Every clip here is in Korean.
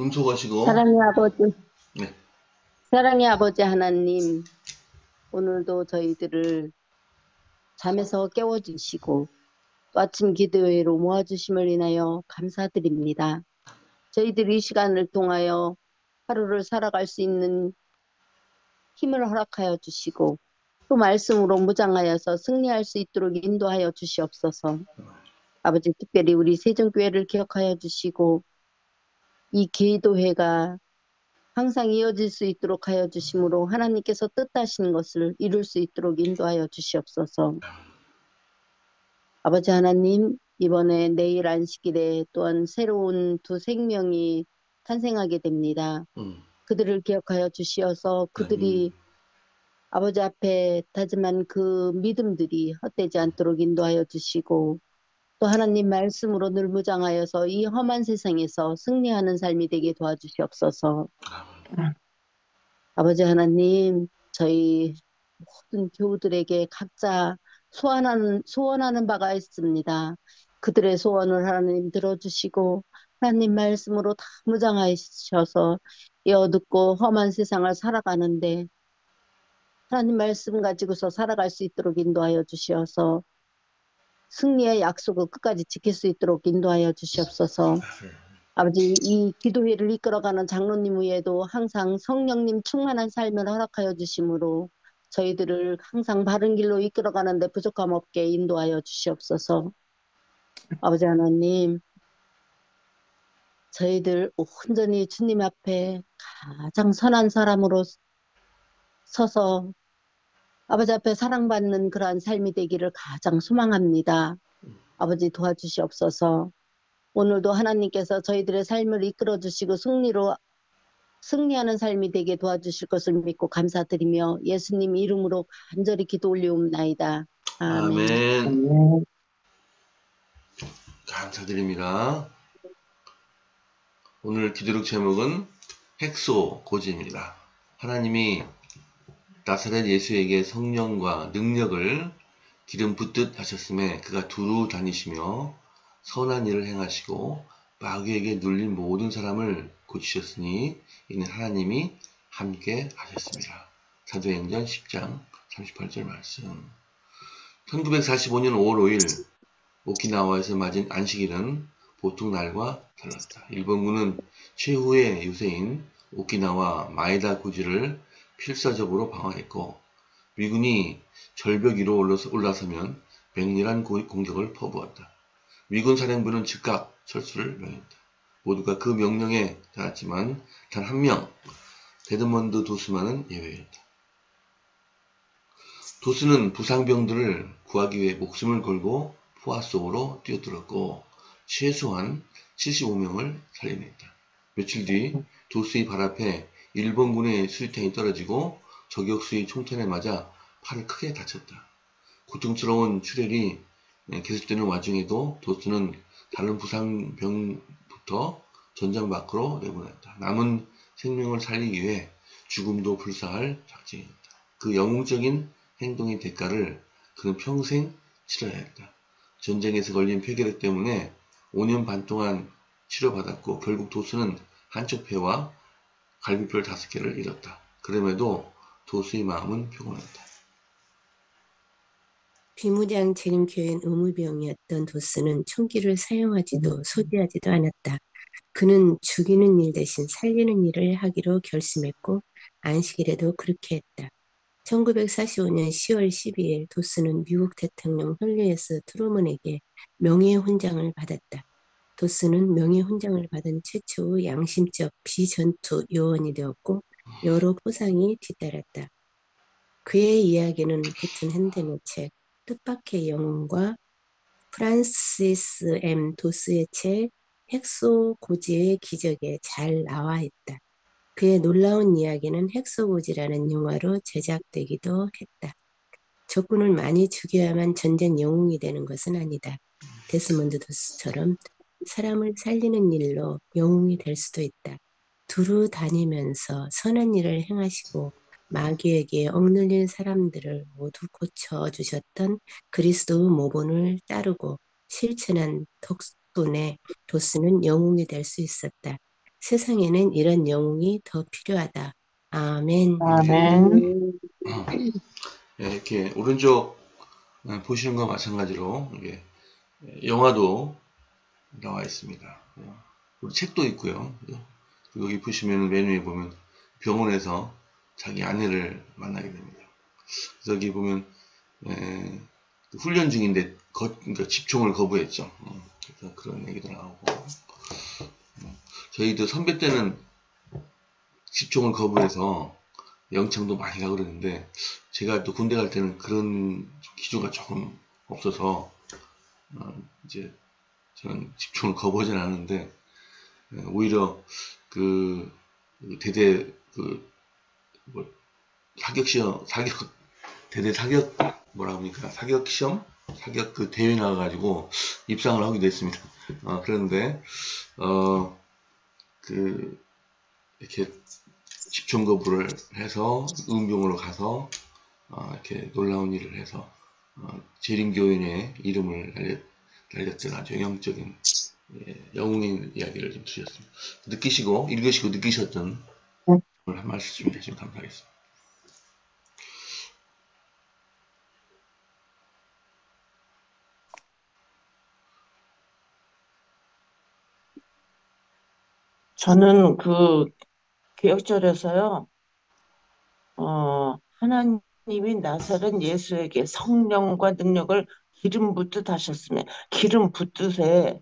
응초하시고. 사랑의 아버지, 네. 사랑의 아버지 하나님, 오늘도 저희들을 잠에서 깨워주시고 또 아침 기도회로 모아주심을 인하여 감사드립니다. 저희들이 이 시간을 통하여 하루를 살아갈 수 있는 힘을 허락하여 주시고 또 말씀으로 무장하여서 승리할 수 있도록 인도하여 주시옵소서. 아버지, 특별히 우리 세종교회를 기억하여 주시고 이 기도회가 항상 이어질 수 있도록 하여 주심으로 하나님께서 뜻하시는 것을 이룰 수 있도록 인도하여 주시옵소서. 아버지 하나님, 이번에 내일 안식일에 또한 새로운 두 생명이 탄생하게 됩니다. 그들을 기억하여 주시어서 그들이 아버지 앞에 다짐한 그 믿음들이 헛되지 않도록 인도하여 주시고 또 하나님 말씀으로 늘 무장하여서 이 험한 세상에서 승리하는 삶이 되게 도와주시옵소서. 아버지 하나님, 저희 모든 교우들에게 각자 소원하는 바가 있습니다. 그들의 소원을 하나님 들어주시고 하나님 말씀으로 다 무장하셔서 이어듣고 험한 세상을 살아가는데 하나님 말씀 가지고서 살아갈 수 있도록 인도하여 주시어서 승리의 약속을 끝까지 지킬 수 있도록 인도하여 주시옵소서. 아버지, 이 기도회를 이끌어가는 장로님 위에도 항상 성령님 충만한 삶을 허락하여 주심으로 저희들을 항상 바른 길로 이끌어가는데 부족함 없게 인도하여 주시옵소서. 아버지 하나님, 저희들 온전히 주님 앞에 가장 선한 사람으로 서서 아버지 앞에 사랑받는 그러한 삶이 되기를 가장 소망합니다. 아버지 도와주시옵소서. 오늘도 하나님께서 저희들의 삶을 이끌어 주시고 승리하는 삶이 되게 도와주실 것을 믿고 감사드리며 예수님 이름으로 간절히 기도 올리옵나이다. 아멘. 아멘. 감사드립니다. 오늘 기도록 제목은 핵소 고지입니다. 하나님이 나사렛 예수에게 성령과 능력을 기름 붓듯 하셨음에 그가 두루 다니시며 선한 일을 행하시고 마귀에게 눌린 모든 사람을 고치셨으니 이는 하나님이 함께 하셨습니다. 사도행전 10장 38절 말씀. 1945년 5월 5일 오키나와에서 맞은 안식일은 보통 날과 달랐다. 일본군은 최후의 요새인 오키나와 마에다 고지를 필사적으로 방어했고 미군이 절벽 위로 올라서면 맹렬한 공격을 퍼부었다. 미군 사령부는 즉각 철수를 명했다. 모두가 그 명령에 따랐지만 단 한 명, 데드먼드 도스만은 예외였다. 도스는 부상병들을 구하기 위해 목숨을 걸고 포화 속으로 뛰어들었고 최소한 75명을 살려냈다. 며칠 뒤 도스의 발 앞에 일본군의 수류탄이 떨어지고 저격수의 총탄에 맞아 팔을 크게 다쳤다. 고통스러운 출혈이 계속되는 와중에도 도스는 다른 부상병부터 전장 밖으로 내보냈다. 남은 생명을 살리기 위해 죽음도 불사할 작정이었다. 그 영웅적인 행동의 대가를 그는 평생 치러야 했다. 전쟁에서 걸린 폐결핵 때문에 5년 반 동안 치료받았고 결국 도스는 한쪽 폐와 갈비뼈 5개를 잃었다. 그럼에도 도스의 마음은 평온했다. 비무장 재림교회는 의무병이었던 도스는 총기를 사용하지도 소지하지도 않았다. 그는 죽이는 일 대신 살리는 일을 하기로 결심했고 안식일에도 그렇게 했다. 1945년 10월 12일 도스는 미국 대통령 헐리에스 트루먼에게 명예훈장을 받았다. 도스는 명예훈장을 받은 최초의 양심적 비전투 요원이 되었고 여러 포상이 뒤따랐다. 그의 이야기는 붙은 핸드메 책, 뜻밖의 영혼과 프란시스 M. 도스의 책 헥소고지의 기적에 잘 나와 있다. 그의 놀라운 이야기는 헥소고지라는 영화로 제작되기도 했다. 적군을 많이 죽여야만 전쟁 영웅이 되는 것은 아니다. 데스몬드 도스처럼 사람을 살리는 일로 영웅이 될 수도 있다. 두루 다니면서 선한 일을 행하시고 마귀에게 억눌린 사람들을 모두 고쳐주셨던 그리스도의 모본을 따르고 실천한 덕분에 도스는 영웅이 될 수 있었다. 세상에는 이런 영웅이 더 필요하다. 아멘. 아멘. 예, 이렇게 오른쪽 보시는 것과 마찬가지로 이게 영화도 나와 있습니다. 그리고 책도 있고요. 그리고 여기 보시면 메뉴에 보면 병원에서 자기 아내를 만나게 됩니다. 그래서 여기 보면 훈련 중인데 그러니까 집총을 거부했죠. 그래서 그런 얘기도 나오고 저희도 선배 때는 집총을 거부해서 영창도 많이 가고 그랬는데 제가 또 군대 갈 때는 그런 기조가 조금 없어서 이제 저는 집총을 거부하진 않았는데 오히려 그 대대 사격 시험 대대 사격 뭐라 합니까 사격 시험 사격 그 대회 나가가지고 입상을 하기도 했습니다. 그런데 그 이렇게 집총 거부를 해서 응병으로 가서 이렇게 놀라운 일을 해서 재림교인의 이름을 날렸던 아주 영적인 영웅인 이야기를 좀 주셨습니다. 느끼시고 읽으시고 느끼셨던 오늘 한 말씀 좀 해주시면 감사하겠습니다. 저는 그 개혁절에서요, 하나님이 나사렛 예수에게 성령과 능력을 기름 붓듯 하셨으면 기름 붓듯에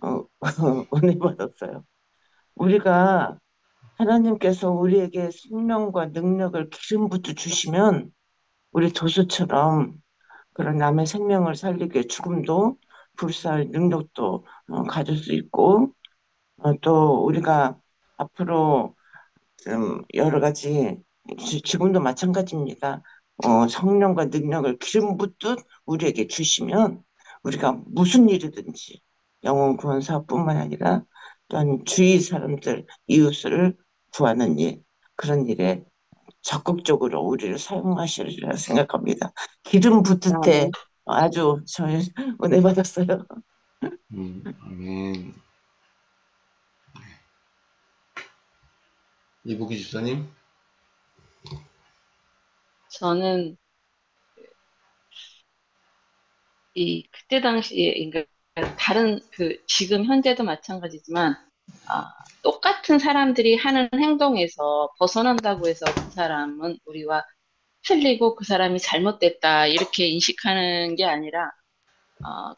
은혜 받았어요. 우리가 하나님께서 우리에게 성령과 능력을 기름 붓듯 주시면 우리 도수처럼 그런 남의 생명을 살리게 죽음도 불사할 능력도 가질 수 있고 또 우리가 앞으로 좀 여러 가지 지금도 마찬가지입니다. 성령과 능력을 기름 붓듯 우리에게 주시면 우리가 무슨 일이든지 영혼 구원 사업뿐만 아니라 또한 주위 사람들 이웃을 구하는 일 그런 일에 적극적으로 우리를 사용하시리라 생각합니다. 기름 붓듯해 아주 저희 은혜 받았어요. 아멘. 이보기 집사님. 저는 그때 당시에 그러니까 다른 지금 현재도 마찬가지지만 똑같은 사람들이 하는 행동에서 벗어난다고 해서 그 사람은 우리와 틀리고 그 사람이 잘못됐다 이렇게 인식하는 게 아니라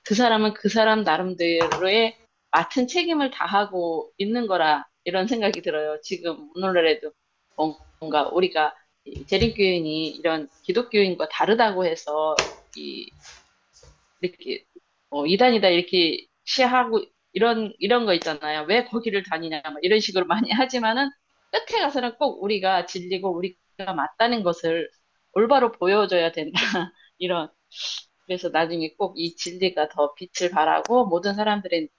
그 사람은 그 사람 나름대로의 맡은 책임을 다하고 있는 거라 이런 생각이 들어요. 지금 오늘날에도 뭔가 우리가 재림교인이 이런 기독교인과 다르다고 해서 이렇게 이단이다 이렇게 시하고 이런 거 있잖아요. 왜 거기를 다니냐 막 이런 식으로 많이 하지만은 끝에 가서는 꼭 우리가 진리고 우리가 맞다는 것을 올바로 보여줘야 된다. 이런 그래서 나중에 꼭 이 진리가 더 빛을 발하고 모든 사람들에게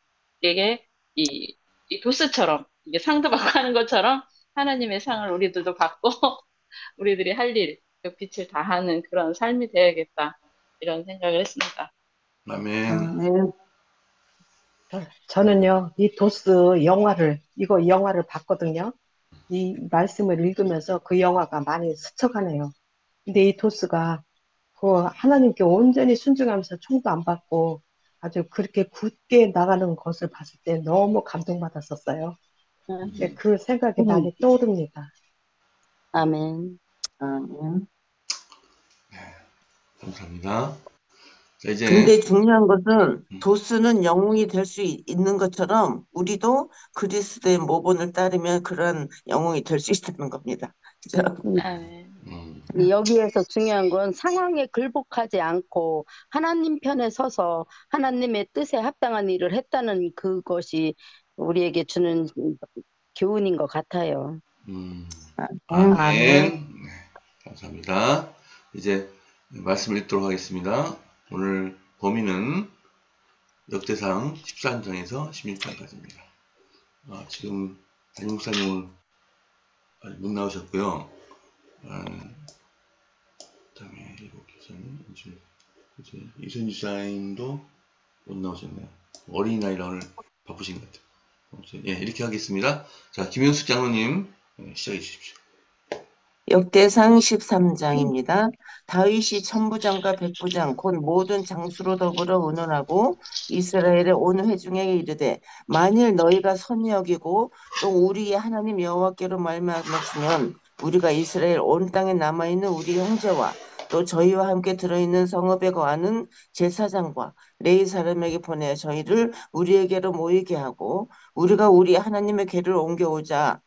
이 도스처럼 이게 상도 받고 하는 것처럼 하나님의 상을 우리들도 받고 우리들이 할 일, 그 빛을 다하는 그런 삶이 되어야겠다. 이런 생각을 했습니다. 아멘. 네. 저는요, 이거 영화를 봤거든요. 이 말씀을 읽으면서 그 영화가 많이 스쳐가네요. 근데 이 도스가 그 하나님께 온전히 순종하면서 총도 안 받고 아주 그렇게 굳게 나가는 것을 봤을 때 너무 감동받았었어요. 그 생각이 많이 떠오릅니다. 아멘. 아멘. 감사합니다. 자, 이제 근데 중요한 것은 도스는 영웅이 될 수 있는 것처럼 우리도 그리스도의 모본을 따르면 그런 영웅이 될 수 있다는 겁니다. 아멘. 여기에서 중요한 건 상황에 굴복하지 않고 하나님 편에 서서 하나님의 뜻에 합당한 일을 했다는 그것이 우리에게 주는 교훈인 것 같아요. 아멘. 아멘. 네, 감사합니다. 이제 말씀을 읽도록 하겠습니다. 오늘 범위는 역대상 13장에서 16장까지입니다. 지금 담임 목사님은 아직 못 나오셨고요. 그다음에 이선주 사님도 못 나오셨네요. 어린이날이라 오늘 바쁘신 것 같아요. 아무튼 예, 이렇게 하겠습니다. 자, 김현숙 장로님 시작해 주십시오. 역대상 13장입니다. 다윗이 천부장과 백부장 곧 모든 장수로 더불어 의논하고 이스라엘의 온 회중에게 이르되 만일 너희가 선히 여기고 또 우리의 하나님 여호와께로 말미암았으면 우리가 이스라엘 온 땅에 남아있는 우리 형제와 또 저희와 함께 들어있는 성읍에 거하는 제사장과 레위 사람에게 보내 저희를 우리에게로 모이게 하고 우리가 우리 하나님의 궤를 옮겨오자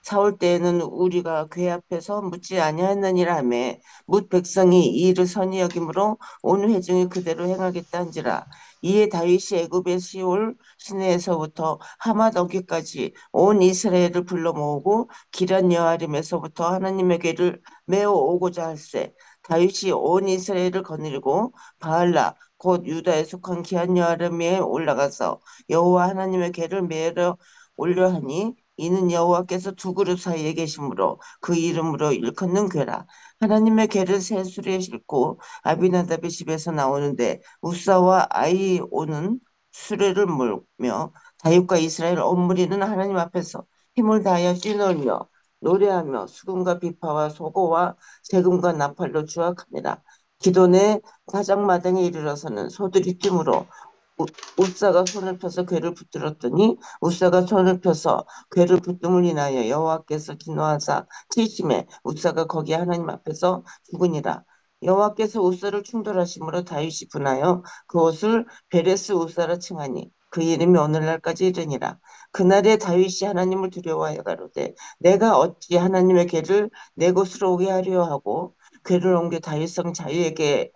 사올 때에는 우리가 궤 앞에서 묻지 아니하였느니라 하매 뭇 백성이 이 일을 선히 여김으로 온 회중이 그대로 행하겠다 한지라. 이에 다윗이 애굽의 시올 시내에서부터 하맛 어기까지 온 이스라엘을 불러 모으고 기럇 여아림에서부터 하나님의 궤를 메어 오고자 할세. 다윗이 온 이스라엘을 거느리고 바알라 곧 유다에 속한 기럇 여아림에 올라가서 여호와 하나님의 궤를 메어 올려 하니 이는 여호와께서 두 그룹 사이에 계심으로 그 이름으로 일컫는 궤라. 하나님의 궤를 새 수레에 싣고 아비나답의 집에서 나오는데 우사와 아이오는 수레를 몰며 다윗과 이스라엘 온 무리는 하나님 앞에서 힘을 다하여 뛰놀며 노래하며 수금과 비파와 소고와 세금과 나팔로 주악하니라. 기돈의 가장마당에 이르러서는 소들이 뛰므로 우사가 손을 펴서 궤를 붙들었더니 우사가 손을 펴서 궤를 붙듦을 인하여 여호와께서 진노하사 치심에 우사가 거기 하나님 앞에서 죽으니라. 여호와께서 우사를 충돌하심으로 다윗이 분하여 그곳을 베레스 우사라 칭하니 그 이름이 오늘날까지 이르니라. 그날에 다윗이 하나님을 두려워하여 가로되 내가 어찌 하나님의 궤를 내 곳으로 오게 하려 하고 궤를 옮겨 다윗성 자기에게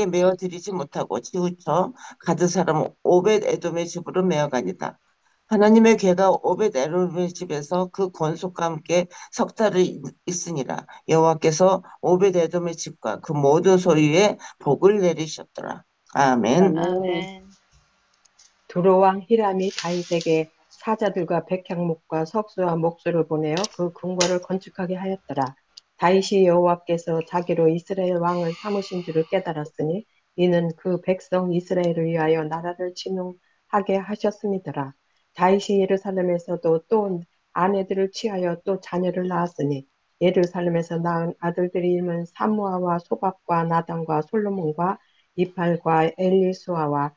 메어 드리지 못하고 치우쳐 가드 사람 오벳 에돔의 집으로 메어가니라. 하나님의 궤가 오벳 에돔의 집에서 그 권속과 함께 석 달을 있으니라. 여호와께서 오벳 에돔의 집과 그 모든 소유에 복을 내리셨더라. 아멘. 아멘. 두로왕 히람이 다윗에게 사자들과 백향목과 석수와 목수를 보내어 그 궁궐을 건축하게 하였더라. 다윗이 여호와께서 자기로 이스라엘 왕을 삼으신 줄을 깨달았으니 이는 그 백성 이스라엘을 위하여 나라를 진흥하게 하셨음이더라. 다윗이 예루살렘에서도 또 아내들을 취하여 또 자녀를 낳았으니 예루살렘에서 낳은 아들들이 이름은 삼무아와 소박과 나단과 솔로몬과 이팔과 엘리수아와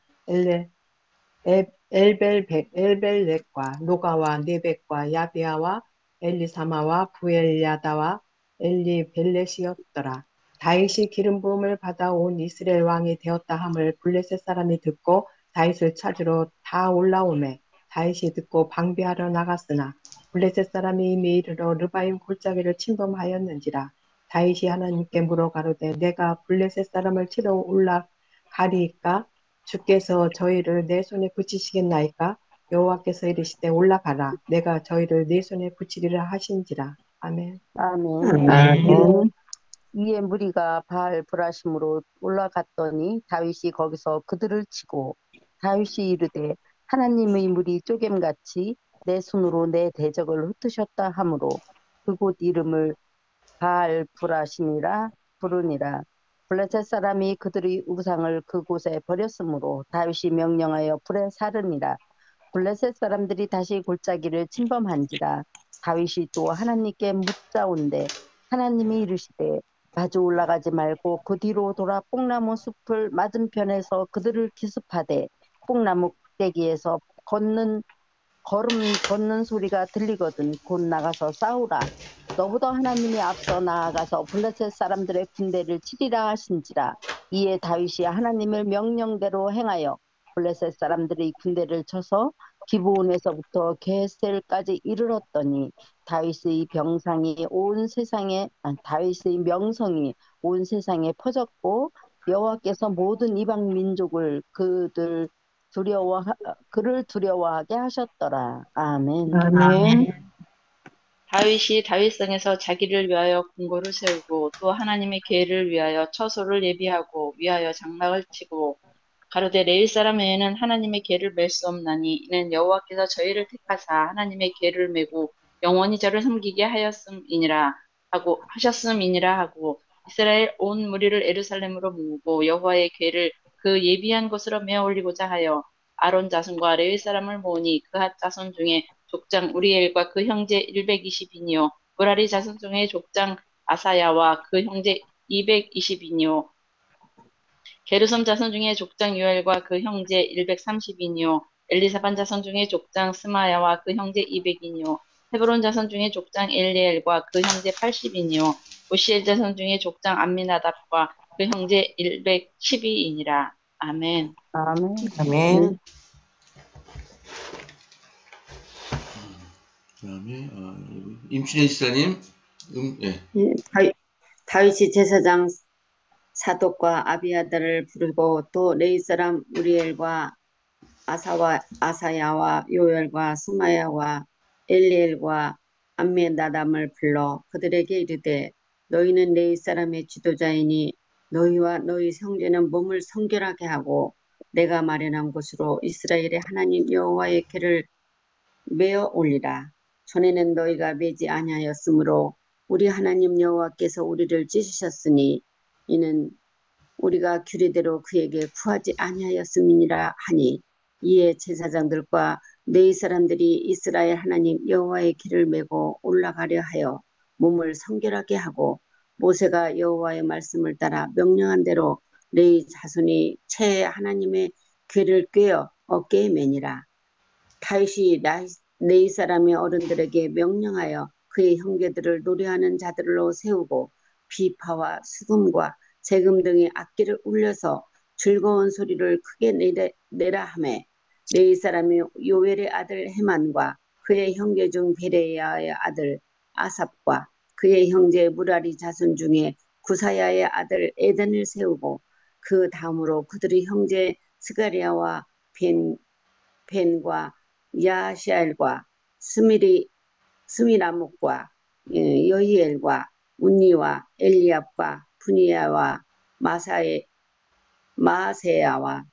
엘벨렉과 노가와 네벡과 야비아와 엘리사마와 부엘야다와 엘리벨렛이었더라. 다윗이 기름 부음을 받아 온 이스라엘 왕이 되었다 함을 블레셋 사람이 듣고 다윗을 찾으러 다 올라오매 다윗이 듣고 방비하러 나갔으나 블레셋 사람이 이미 이르러 르바임 골짜기를 침범하였는지라. 다윗이 하나님께 물어 가로되 내가 블레셋 사람을 치러 올라가리이까 주께서 저희를 내 손에 붙이시겠나이까? 여호와께서 이르시되 올라가라. 내가 저희를 네 손에 붙이리라 하신지라. 아멘. 아멘. 아멘. 이에 무리가 바알 브라심으로 올라갔더니 다윗이 거기서 그들을 치고 다윗이 이르되 하나님의 물이 쪼겜같이 내 손으로 내 대적을 흩으셨다 하므로 그곳 이름을 바알 브라심이라 부르니라. 블레셋 사람이 그들의 우상을 그곳에 버렸으므로 다윗이 명령하여 불에 사르니라. 블레셋 사람들이 다시 골짜기를 침범한지라. 다윗이 또 하나님께 묻자온데 하나님이 이르시되 마주 올라가지 말고 그 뒤로 돌아 뽕나무 숲을 맞은편에서 그들을 기습하되 뽕나무 꼭대기에서 걸음 걷는 소리가 들리거든 곧 나가서 싸우라. 너보다 하나님이 앞서 나아가서 블레셋 사람들의 군대를 치리라 하신지라. 이에 다윗이 하나님을 명령대로 행하여 블레셋 사람들의 군대를 쳐서 기브온에서부터 게셀까지 이르렀더니 다윗의 명성이 온 세상에 퍼졌고 여호와께서 모든 이방 민족을 그를 두려워하게 하셨더라. 아멘. 아멘. 다윗이 다윗성에서 자기를 위하여 궁궐을 세우고 또 하나님의 계를 위하여 처소를 예비하고 위하여 장막을 치고 가로되 레위 사람 외에는 하나님의 계를 맬 수 없나니 이는 여호와께서 저희를 택하사 하나님의 계를 메고 영원히 저를 섬기게 하셨음이니라 하고 이스라엘 온 무리를 예루살렘으로 모으고 여호와의 계를 그 예비한 곳으로 메어 올리고자 하여 아론 자손과 레위 사람을 모으니 그핫 자손 중에 족장 우리엘과 그 형제 120이니요 무라리 자손 중에 족장 아사야와 그 형제 220이니요 게르솜 자손 중에 족장 유엘과 그 형제 130이니요 엘리사반 자손 중에 족장 스마야와 그 형제 200이니요 헤브론 자손 중에 족장 엘리엘과 그 형제 80이니요 오시엘 자손 중에 족장 암미나답과 그 형제 112이니라. 아멘. 아멘. 아멘. 그다음에 임춘혜 지사님, 예. 다윗이 제사장 사독과 아비아달을 부르고 또 레위 사람 우리엘과 아사야와 요엘과 스마야와 엘리엘과 암미나답을 불러 그들에게 이르되 너희는 레위 사람의 지도자이니 너희와 너희 형제는 몸을 성결하게 하고 내가 마련한 곳으로 이스라엘의 하나님 여호와의 계를 메어 올리라. 전에는 너희가 매지 아니하였으므로 우리 하나님 여호와께서 우리를 찢으셨으니 이는 우리가 규례대로 그에게 구하지 아니하였음이니라 하니 이에 제사장들과 레위 사람들이 이스라엘 하나님 여호와의 길을 메고 올라가려 하여 몸을 성결하게 하고 모세가 여호와의 말씀을 따라 명령한 대로 레위 자손이 채 하나님의 궤를 꿰어 어깨에 매니라. 다윗이 레위 사람의 어른들에게 명령하여 그의 형제들을 노래하는 자들로 세우고 비파와 수금과 재금 등의 악기를 울려서 즐거운 소리를 크게 내라 하매 레위 사람이 요엘의 아들 헤만과 그의 형제 중 베레야의 아들 아삽과 그의 형제 무라리 자손 중에 구사야의 아들 에덴을 세우고 그 다음으로 그들의 형제 스가리아와 벤과 야시엘과 스미라목과 여히엘과 운니와 엘리압과 분이야와 마세야와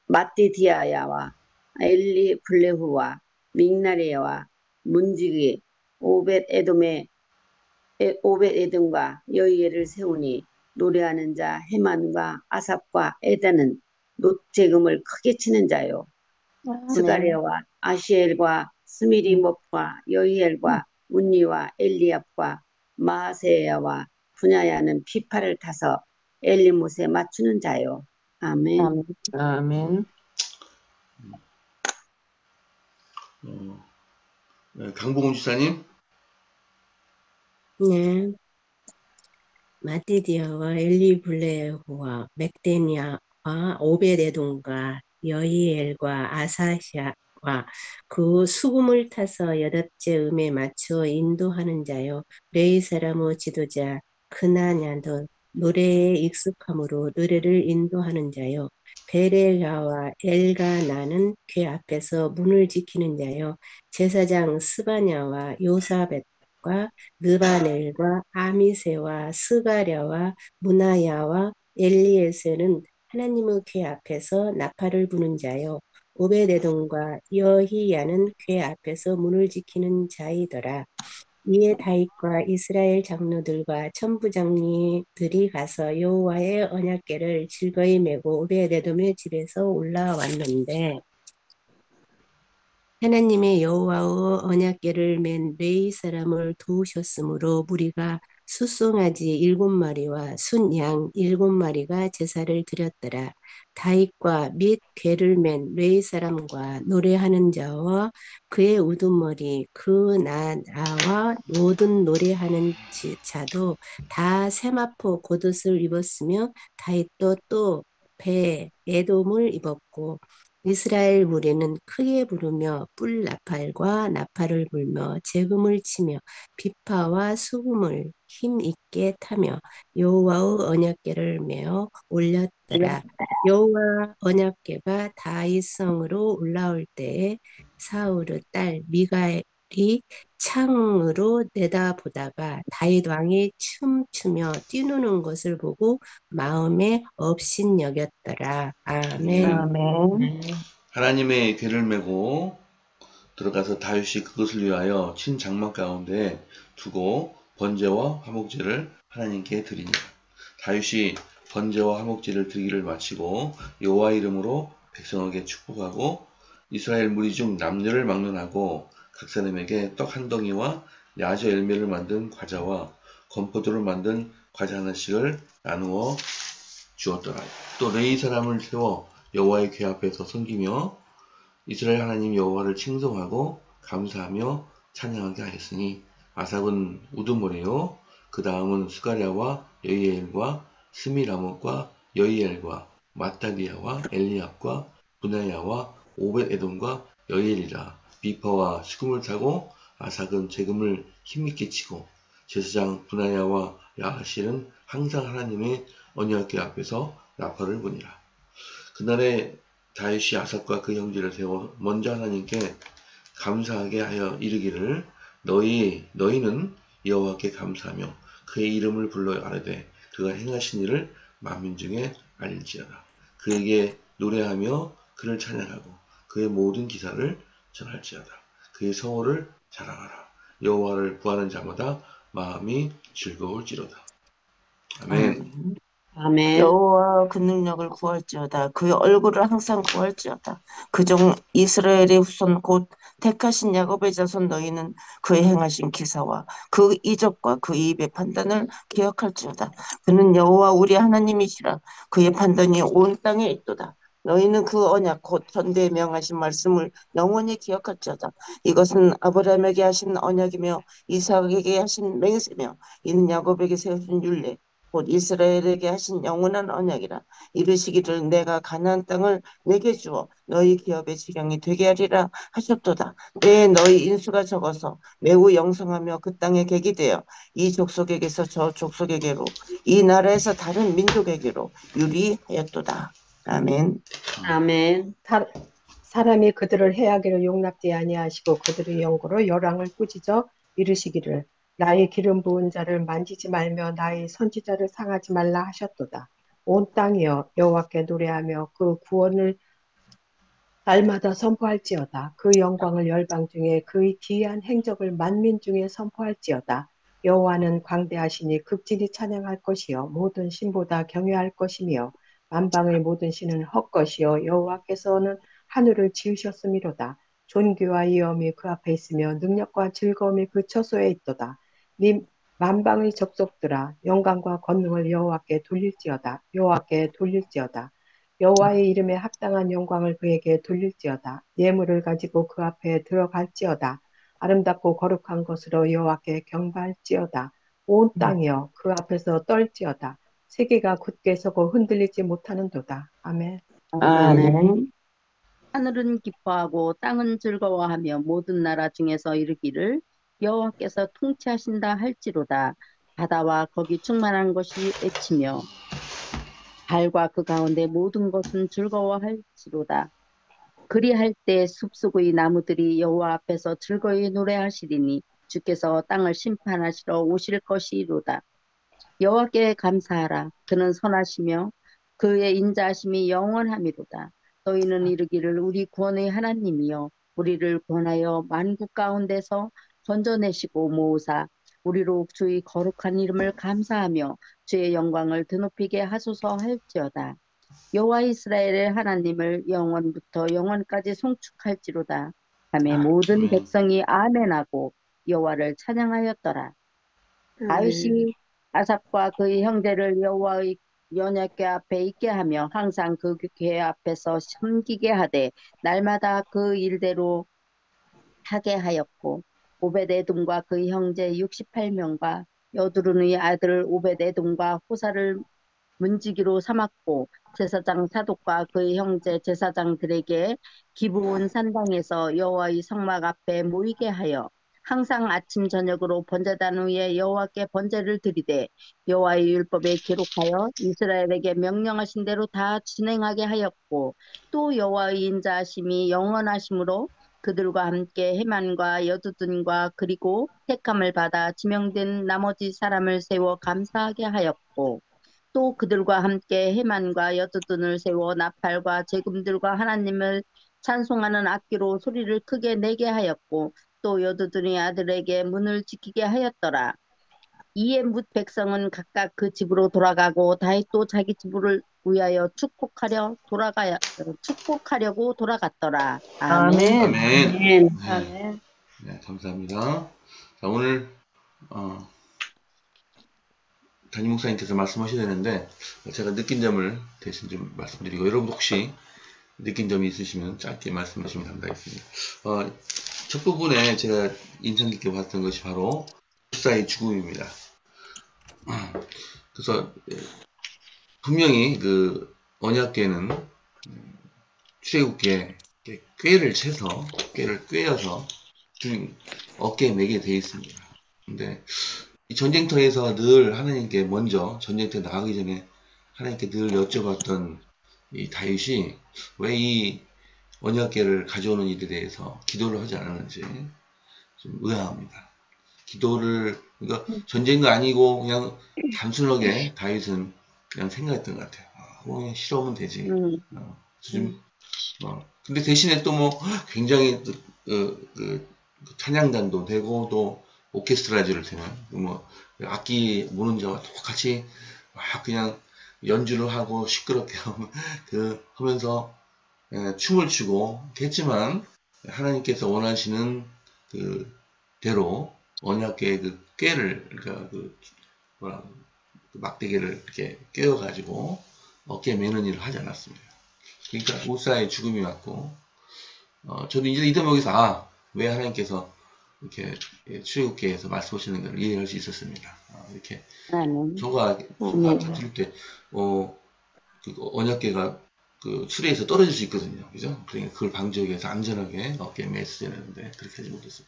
마띠디아야와 엘리 블레후와 믹나리와 문지기 오벳에돔과 여히엘을 세우니 노래하는 자 헤만과 아삽과 에단은 노재금을 크게 치는 자요. 스가랴와 아시엘과 스미리목과 여히엘과 운니와 엘리압과 마세야와 분야야는 피파를 타서 엘리못에 맞추는 자요. 아멘. 아멘. 아멘. 강복훈 지사님. 네. 마띠디아와 엘리블레후와 맥데니아와 오베데돔과 여히엘과 아사샤와 그 수금을 타서 여덟째 음에 맞추어 인도하는 자요. 레위 사람의 지도자 크나냐도 노래에 익숙함으로 노래를 인도하는 자요. 베레가와 엘가나는 궤 앞에서 문을 지키는 자요. 제사장 스바냐와 요사벳과 느바넬과 아미세와 스가랴와 무나야와 엘리에셀은 하나님의 궤 앞에서 나팔을 부는 자요. 오베데돔과 여히야는 궤 앞에서 문을 지키는 자이더라. 이에 다윗과 이스라엘 장로들과 천부장들이 가서 여호와의 언약궤를 즐거이 메고 오베데돔의 집에서 올라왔는데 하나님의 여호와의 언약궤를 맨 레위 사람을 도우셨으므로 무리가 숫송아지 7마리와 순양 7마리가 제사를 드렸더라. 다윗과 및 궤를 맨 레위 사람과 노래하는 자와 그의 우두머리 그 나라와 모든 노래하는 자도 다 세마포 겉옷을 입었으며 다윗도 또 배에 에돔을 입었고 이스라엘 무리는 크게 부르며 뿔 나팔과 나팔을 불며 재금을 치며 비파와 수금을 힘 있게 타며 여호와의 언약궤를 메어 올렸더라. 여호와 언약궤가 다윗 성으로 올라올 때에 사울의 딸 미갈이 창으로 내다보다가 다윗 왕이 춤추며 뛰노는 것을 보고 마음에 업신여겼더라. 아멘. 아멘. 하나님의 궤를 메고 들어가서 다윗이 그것을 위하여 친 장막 가운데 두고 번제와 화목제를 하나님께 드리니라. 다윗이 번제와 화목제를 드리기를 마치고 여호와 이름으로 백성에게 축복하고 이스라엘 무리 중 남녀를 막론하고 각 사람에게 떡 한 덩이와 야저 열매를 만든 과자와 건포도를 만든 과자 하나씩을 나누어 주었더라. 또 레위 사람을 세워 여호와의 궤 앞에서 섬기며 이스라엘 하나님 여호와를 칭송하고 감사하며 찬양하게 하였으니 아삽은 우두머리요 그 다음은 스가랴와 여이엘과 스미라못과 여이엘과 마따디아와 엘리압과 분하야와 오벳에돔과 여이엘이라. 비파와 수금을 타고 아삭은 재금을 힘있게 치고 제사장 분하야와 야하실은 항상 하나님의 언약궤 앞에서 나팔을 부니라. 그날에 다윗이 아삭과 그 형제를 세워 먼저 하나님께 감사하게 하여 이르기를 너희는 여호와께 감사하며 그의 이름을 불러 아뢰되 그가 행하신 일을 만민 중에 알지어다. 그에게 노래하며 그를 찬양하고 그의 모든 기사를 전할지어다. 그의 성호를 자랑하라. 여호와를 구하는 자마다 마음이 즐거울지로다. 아멘. 아멘. 여호와 그 능력을 구할지어다. 그의 얼굴을 항상 구할지어다. 그종 이스라엘의 후손 곧 택하신 야곱의 자손 너희는 그의 행하신 기사와 그 이적과 그 입의 판단을 기억할지어다. 그는 여호와 우리 하나님이시라. 그의 판단이 온 땅에 있도다. 너희는 그 언약 곧 전대에 명하신 말씀을 영원히 기억할지어다. 이것은 아브라함에게 하신 언약이며 이삭에게 하신 맹세며 이는 야곱에게 세우신 율례 곧 이스라엘에게 하신 영원한 언약이라. 이르시기를 내가 가나안 땅을 내게 주어 너희 기업의 지경이 되게 하리라 하셨도다. 때에 너희 인수가 적어서 매우 영성하며 그 땅에 객이 되어 이 족속에게서 저 족속에게로 이 나라에서 다른 민족에게로 유리하였도다. 아멘. 아멘. 사람이 그들을 해하기를 용납지 아니하시고 그들의 영고로 열왕을 꾸짖어 이르시기를 나의 기름 부은 자를 만지지 말며 나의 선지자를 상하지 말라 하셨도다. 온 땅이여 여호와께 노래하며 그 구원을 날마다 선포할지어다. 그 영광을 열방 중에 그의 기이한 행적을 만민 중에 선포할지어다. 여호와는 광대하시니 극진히 찬양할 것이요 모든 신보다 경외할 것이며 만방의 모든 신은 헛것이요 여호와께서는 하늘을 지으셨음이로다. 존귀와 위엄이 그 앞에 있으며 능력과 즐거움이 그 처소에 있도다. 네 만방의 족속들아 영광과 권능을 여호와께 돌릴지어다. 여호와께 돌릴지어다. 여호와의 이름에 합당한 영광을 그에게 돌릴지어다. 예물을 가지고 그 앞에 들어갈지어다. 아름답고 거룩한 것으로 여호와께 경배할지어다. 온 땅이여 그 앞에서 떨지어다. 세계가 굳게 서고 흔들리지 못하는도다. 아멘. 아멘. 아멘. 하늘은 기뻐하고 땅은 즐거워하며 모든 나라 중에서 이르기를 여호와께서 통치하신다 할지로다. 바다와 거기 충만한 것이 외치며 달과 그 가운데 모든 것은 즐거워할지로다. 그리할 때 숲속의 나무들이 여호와 앞에서 즐거이 노래하시리니 주께서 땅을 심판하시러 오실 것이로다. 여호와께 감사하라. 그는 선하시며 그의 인자하심이 영원함이로다. 너희는 이르기를 우리 구원의 하나님이여 우리를 구원하여 만국 가운데서 건져내시고 모으사 우리로 주의 거룩한 이름을 감사하며 주의 영광을 드높이게 하소서 할지어다. 여호와 이스라엘의 하나님을 영원부터 영원까지 송축할지로다. 하매 모든 백성이 아멘하고 여호와를 찬양하였더라. 다윗이 아삽과 그의 형제를 여호와의 언약궤 앞에 있게 하며 항상 그 궤 앞에서 섬기게 하되 날마다 그 일대로 하게 하였고 오벳에돔과 그의 형제 68명과 여두룬의 아들 오벳에돔과 호사를 문지기로 삼았고 제사장 사독과 그의 형제 제사장들에게 기브온 산당에서 여호와의 성막 앞에 모이게 하여 항상 아침 저녁으로 번제단 위에 여호와께 번제를 드리되 여호와의 율법에 기록하여 이스라엘에게 명령하신 대로 다 진행하게 하였고 또 여호와의 인자하심이 영원하심으로 그들과 함께 헤만과 여두둔과 그리고 택함을 받아 지명된 나머지 사람을 세워 감사하게 하였고 또 그들과 함께 헤만과 여두둔을 세워 나팔과 제금들과 하나님을 찬송하는 악기로 소리를 크게 내게 하였고 또 여두둔의 아들에게 문을 지키게 하였더라. 이에 뭇 백성은 각각 그 집으로 돌아가고 다윗도 자기 집을 위하여 축복하려고 돌아갔더라. 아멘. 아멘. 아멘. 아멘. 네, 아멘. 네, 감사합니다. 자, 오늘 담임 목사님께서 말씀하셔야 되는데 제가 느낀 점을 대신 좀 말씀드리고 여러분 혹시 느낀 점이 있으시면 짧게 말씀하시면 감사하겠습니다. 첫 부분에 제가 인상 깊게 봤던 것이 바로 우사의 죽음입니다. 그래서 분명히 그 언약궤는 출애굽기에 꾀를 채서 꾀를 꿰어서 어깨에 매게 되어 있습니다. 근데 이 전쟁터에서 늘 하나님께 먼저 전쟁터에 나가기 전에 하나님께 늘 여쭤봤던 이 다윗이 왜 이 언약궤를 가져오는 일에 대해서 기도를 하지 않았는지 좀 의아합니다. 기도를 그러니까 전쟁도 아니고 그냥 단순하게 다윗은 그냥 생각했던 것 같아요. 그냥 실험은 되지. 근데 대신에 또 뭐 굉장히 그 찬양단도 되고 또 오케스트라즈를 되면 뭐 악기 모는 자와 똑같이 막 그냥 연주를 하고 시끄럽게 하면서 춤을 추고 했지만 하나님께서 원하시는 그 대로 언약궤의 그 꾀를 그러니까 그 막대기를 이렇게 꿰어가지고 어깨에 매는 일을 하지 않았습니다. 그러니까 우사의 죽음이 왔고 저도 이제 이 대목에서 왜 하나님께서 이렇게 출애굽기에서 말씀하시는 걸 이해할 수 있었습니다. 이렇게 저가 들을 때 그 언약궤가 그 수레에서 떨어질 수 있거든요. 그죠? 그러니까 그걸 방지하기 위해서 안전하게 어깨에 맸어야 되는데 그렇게 하지 못했어요.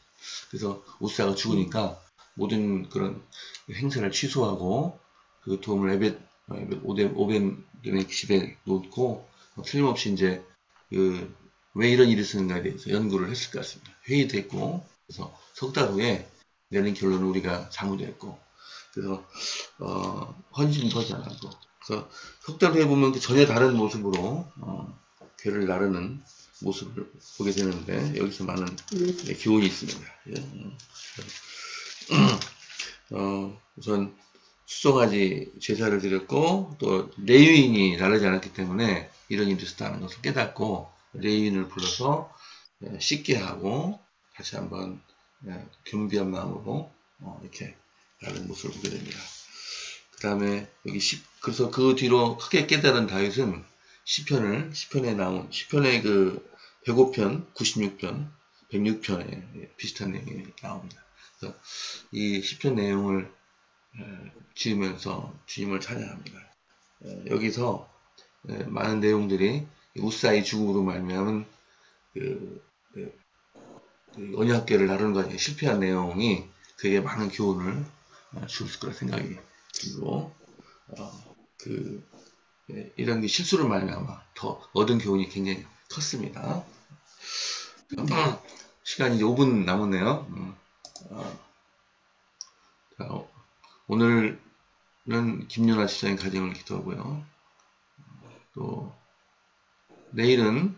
그래서 우사가 죽으니까 모든 그런 행사를 취소하고 그 도움을 오벤의 집에 놓고 틀림없이 이제 왜 이런 일이 있었는가에 대해서 연구를 했을 것 같습니다. 회의도 했고 그래서 석 달 후에 내린 결론은 우리가 잘못했고 그래서 헌신도 하지 않았고 그래서 석 달 후에 보면 전혀 다른 모습으로 괴를 나르는 모습을 보게 되는데 여기서 많은 교훈이 있습니다. 우선 수송아지 제사를 드렸고 또 레위인이 나르지 않았기 때문에 이런 일이 있었다는 것을 깨닫고 레위인을 불러서 씻게 하고 다시 한번 겸비한 마음으로 이렇게 나르는 모습을 보게 됩니다. 그 다음에 여기 그래서 그 뒤로 크게 깨달은 다윗은 시편에 나온 시편의 그 105편, 96편, 106편에 비슷한 내용이 나옵니다. 그래서 이 시편 내용을 지으면서 주님을 찬양합니다. 여기서 많은 내용들이 우사의 죽음으로 말미암은 그 언약궤를 나르는 과정에 실패한 내용이 그에게 많은 교훈을 주었을 거라 생각이 들고 이런 게 실수를 말미암아 더 얻은 교훈이 굉장히 컸습니다. 시간이 이제 5분 남았네요. 오늘은 김윤아 지사님 가정을 기도하고요. 또 내일은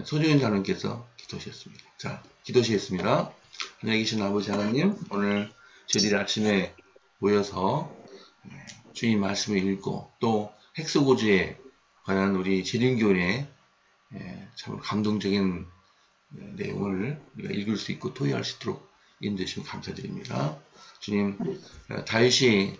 소중인 자님께서 기도하셨습니다. 자, 기도하시겠습니다. 하늘에 계신 아버지 하나님, 오늘 저희들이 아침에 모여서 주님 말씀을 읽고 또 헥소고주에 관한 우리 재림교회의 참 감동적인 내용을 우리가 읽을 수 있고 토의할 수 있도록 인도해 주시면 감사드립니다. 주님, 다윗이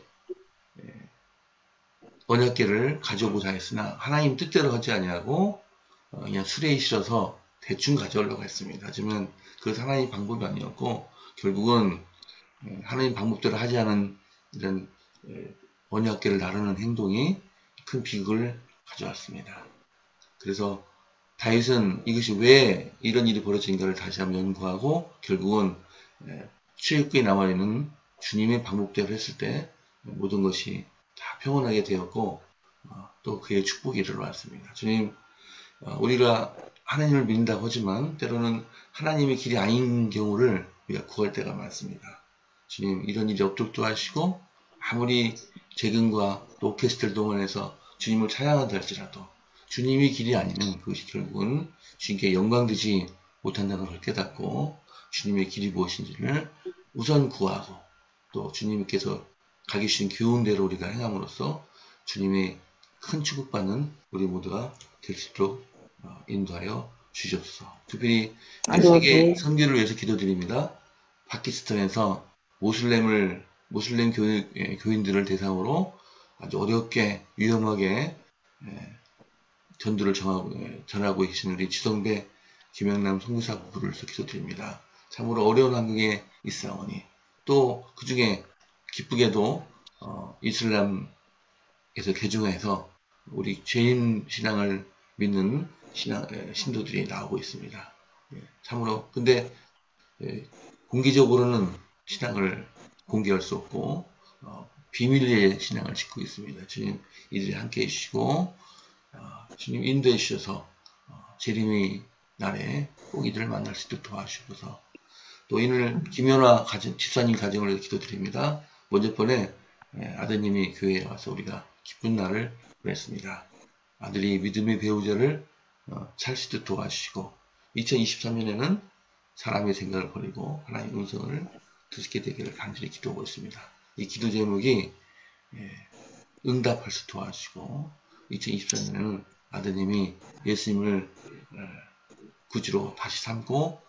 언약궤를 가져오고자 했으나 하나님 뜻대로 하지 아니하고 그냥 수레에 실어서 대충 가져오려고 했습니다. 하지만 그것은 하나님 방법이 아니었고 결국은 하나님 방법대로 하지 않은 이런 언약궤를 나르는 행동이 큰 비극을 가져왔습니다. 그래서 다윗은 이것이 왜 이런 일이 벌어진가를 다시 한번 연구하고 결국은 출애굽기에 남아있는 주님의 방법대로 했을 때 모든 것이 다 평온하게 되었고 또 그의 축복이 이르러왔습니다. 주님, 우리가 하나님을 믿는다고 하지만 때로는 하나님의 길이 아닌 경우를 우리가 구할 때가 많습니다. 주님, 이런 일이 없도록 하시고 아무리 재근과 또 오케스트라를 동원해서 주님을 찬양한다 할지라도 주님의 길이 아니면 그것이 결국은 주님께 영광되지 못한다는 걸 깨닫고 주님의 길이 무엇인지를 우선 구하고 또 주님께서 가기 주신 교훈 대로 우리가 행함으로써 주님의 큰 축복받는 우리 모두가 될 수 있도록 인도하여 주시옵소서. 특별히 세계 선교를 위해서 기도드립니다. 파키스탄에서 모슬렘 교인들을 대상으로 아주 어렵게 위험하게 전도를 전하고 계신 우리 지성배 김영남 선교사 부부를 위해서 기도드립니다. 참으로 어려운 환경에 있사오니 또 그 중에 기쁘게도 이슬람에서 개종해서 우리 죄인 신앙을 믿는 신도들이 나오고 있습니다. 참으로 근데 공개적으로는 신앙을 공개할 수 없고 비밀리에 신앙을 짓고 있습니다. 주님 이들이 함께 해주시고 주님 인도해 주셔서 재림의 날에 꼭 이들을 만날 수 있도록 도와주셔서 또 오늘 김연아 집사님 가정을 기도드립니다. 먼저 번에 아드님이 교회에 와서 우리가 기쁜 날을 보냈습니다. 아들이 믿음의 배우자를 찰 수 있도록 도와주시고 2023년에는 사람의 생각을 버리고 하나님의 음성을 듣게 되기를 간절히 기도하고 있습니다. 이 기도 제목이 응답할 수 도와주시고 2024년에는 아드님이 예수님을 구주로 다시 삼고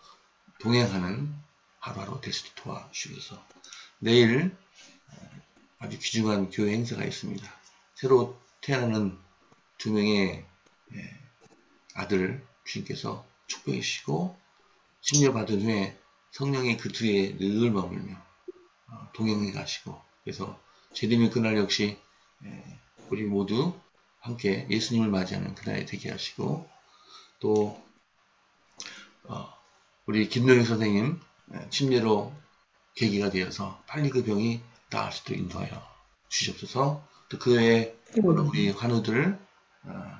동행하는 하루하루 될 수 있도록 도와주셔서 내일 아주 귀중한 교회 행사가 있습니다. 새로 태어나는 2명의 아들 주님께서 축복해 주시고 침례받은 후에 성령의 그 뒤에 늘 머물며 동행해 가시고 그래서 재림의 그날 역시 우리 모두 함께 예수님을 맞이하는 그날이 되게 하시고 또 우리 김동희 선생님 침례로 계기가 되어서 빨리 그 병이 나을 수도 인도하여 주시옵소서. 또 그 외에 우리 환우들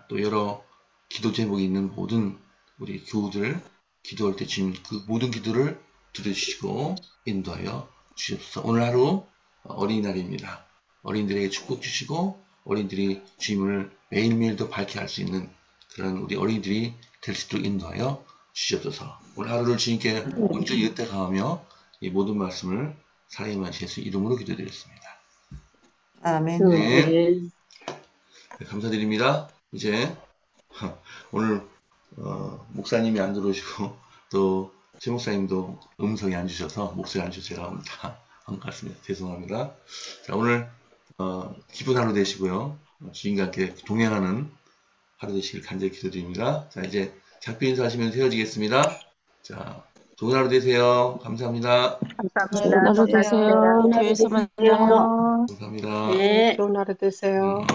또 여러 기도 제목이 있는 모든 우리 교우들 기도할 때 주님 그 모든 기도를 들으시고 인도하여 주시옵소서. 오늘 하루 어린이날입니다. 어린이들에게 축복 주시고 어린이들이 주님을 매일매일 더 밝게 할 수 있는 그런 우리 어린이들이 될 수 있도록 인도하여 주시옵소서. 오늘 하루를 주님께 온전히 옅대가하며 이 모든 말씀을 살아있는 예수 이름으로 기도드렸습니다. 아멘. 네. 네, 감사드립니다. 이제 오늘 목사님이 안 들어오시고 또 최 목사님도 음성이 안 주셔서 목소리 안 주셔서 제가 다 한 것 같습니다. 죄송합니다. 자, 오늘 기쁜 하루 되시고요. 주님과 함께 동행하는 하루 되시길 간절히 기도드립니다. 자, 이제 작별 인사하시면서 헤어지겠습니다. 자, 좋은 하루 되세요. 감사합니다. 감사합니다. 나도 되세요. 교회에서 만나요. 감사합니다. 네. 좋은 하루 되세요.